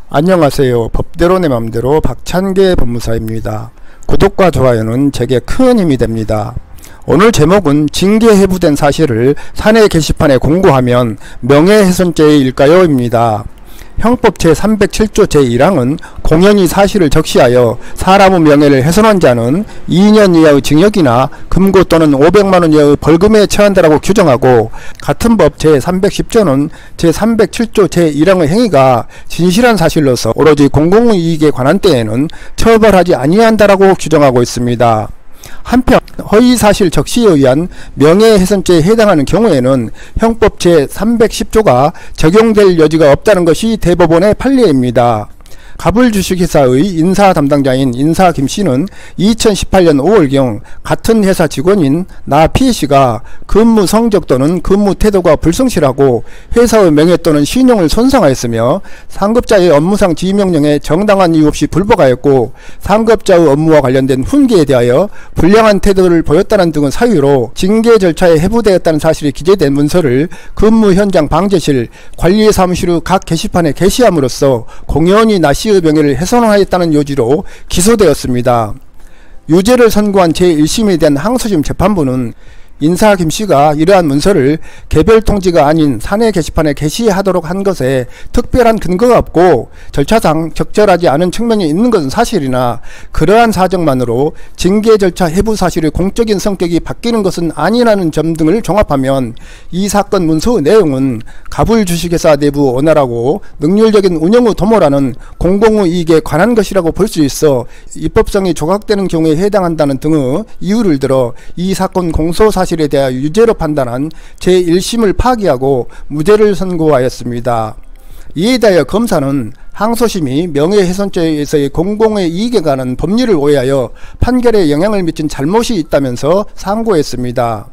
안녕하세요. 법대로 내 맘대로 박찬계 법무사입니다. 구독과 좋아요는 제게 큰 힘이 됩니다. 오늘 제목은 징계 해부된 사실을 사내 게시판에 공고하면 명예훼손죄일까요? 입니다. 형법 제307조 제1항은 공연히 사실을 적시하여 사람의 명예를 훼손한 자는 2년 이하의 징역이나 금고 또는 500만원 이하의 벌금에 처한다라고 규정하고, 같은 법 제310조는 제307조 제1항의 행위가 진실한 사실로서 오로지 공공의 이익에 관한 때에는 처벌하지 아니한다라고 규정하고 있습니다. 한편 허위사실 적시에 의한 명예훼손죄에 해당하는 경우에는 형법 제310조가 적용될 여지가 없다는 것이 대법원의 판례입니다. 가불주식회사의 인사 담당자인 인사 김씨는 2018년 5월경 같은 회사 직원인 나 P씨가 근무 성적 또는 근무 태도가 불성실하고 회사의 명예 또는 신용을 손상하였으며 상급자의 업무상 지휘명령에 정당한 이유 없이 불복하였고 상급자의 업무와 관련된 훈계에 대하여 불량한 태도를 보였다는 등의 사유로 징계 절차에 해부되었다는 사실이 기재된 문서를 근무 현장 방제실 관리사무실의 각 게시판에 게시함으로써 공연히 나 C의 명예를 훼손하였다는 요지로 기소되었습니다. 유죄를 선고한 제1심에 대한 항소심 재판부는 인사 김씨가 이러한 문서를 개별 통지가 아닌 사내 게시판에 게시하도록 한 것에 특별한 근거가 없고 절차상 적절하지 않은 측면이 있는 것은 사실이나 그러한 사정만으로 징계 절차 해부 사실의 공적인 성격이 바뀌는 것은 아니라는 점 등을 종합하면 이 사건 문서의 내용은 가불주식회사 내부 원활하고 능률적인 운영의 도모라는 공공의 이익에 관한 것이라고 볼 수 있어 입법성이 조각되는 경우에 해당한다는 등의 이유를 들어 이 사건 공소사실에 대하여 유죄로 판단한 제1심을 파기하고 무죄를 선고하였습니다. 이에 대하여 검사는 항소심이 명예훼손죄에서의 공공의 이익에 관한 법률을 오해하여 판결에 영향을 미친 잘못이 있다면서 상고했습니다.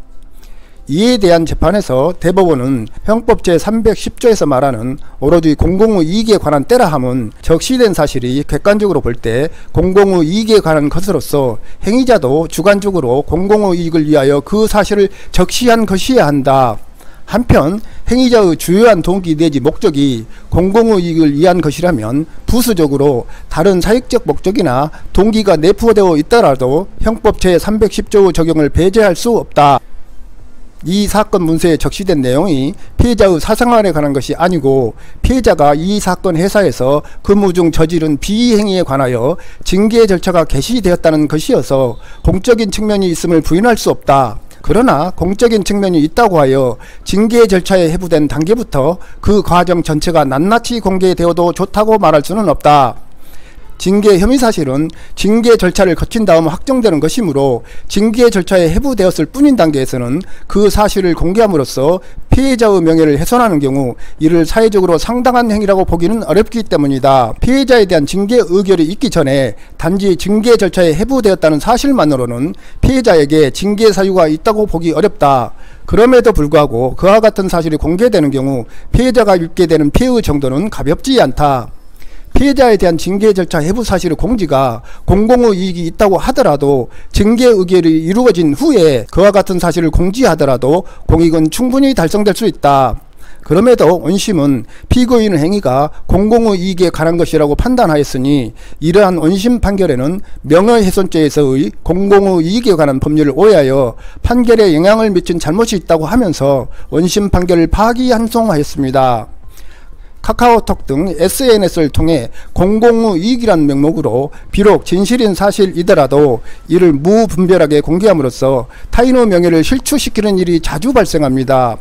이에 대한 재판에서 대법원은 형법 제310조에서 말하는 오로지 공공의 이익에 관한 때라 함은 적시된 사실이 객관적으로 볼 때 공공의 이익에 관한 것으로서 행위자도 주관적으로 공공의 이익을 위하여 그 사실을 적시한 것이어야 한다. 한편 행위자의 주요한 동기 내지 목적이 공공의 이익을 위한 것이라면 부수적으로 다른 사익적 목적이나 동기가 내포되어 있더라도 형법 제310조의 적용을 배제할 수 없다. 이 사건 문서에 적시된 내용이 피해자의 사생활에 관한 것이 아니고 피해자가 이 사건 회사에서 근무 중 저지른 비행위에 관하여 징계 절차가 개시되었다는 것이어서 공적인 측면이 있음을 부인할 수 없다. 그러나 공적인 측면이 있다고 하여 징계 절차에 해부된 단계부터 그 과정 전체가 낱낱이 공개되어도 좋다고 말할 수는 없다. 징계 혐의 사실은 징계 절차를 거친 다음 확정되는 것이므로 징계 절차에 해부되었을 뿐인 단계에서는 그 사실을 공개함으로써 피해자의 명예를 훼손하는 경우 이를 사회적으로 상당한 행위라고 보기는 어렵기 때문이다. 피해자에 대한 징계 의결이 있기 전에 단지 징계 절차에 해부되었다는 사실만으로는 피해자에게 징계 사유가 있다고 보기 어렵다. 그럼에도 불구하고 그와 같은 사실이 공개되는 경우 피해자가 입게 되는 피해의 정도는 가볍지 않다. 피해자에 대한 징계 절차 해부 사실의 공지가 공공의 이익이 있다고 하더라도 징계 의결이 이루어진 후에 그와 같은 사실을 공지하더라도 공익은 충분히 달성될 수 있다. 그럼에도 원심은 피고인의 행위가 공공의 이익에 관한 것이라고 판단하였으니 이러한 원심 판결에는 명예훼손죄에서의 공공의 이익에 관한 법률을 오해하여 판결에 영향을 미친 잘못이 있다고 하면서 원심 판결을 파기환송하였습니다. 카카오톡 등 SNS를 통해 공공의 이익이라는 명목으로 비록 진실인 사실이더라도 이를 무분별하게 공개함으로써 타인의 명예를 실추시키는 일이 자주 발생합니다.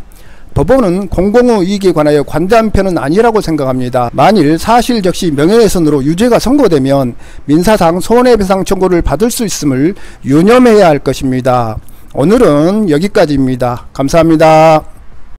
법원은 공공의 이익에 관하여 관대한 편은 아니라고 생각합니다. 만일 사실 적시 명예훼손으로 유죄가 선고되면 민사상 손해배상 청구를 받을 수 있음을 유념해야 할 것입니다. 오늘은 여기까지입니다. 감사합니다.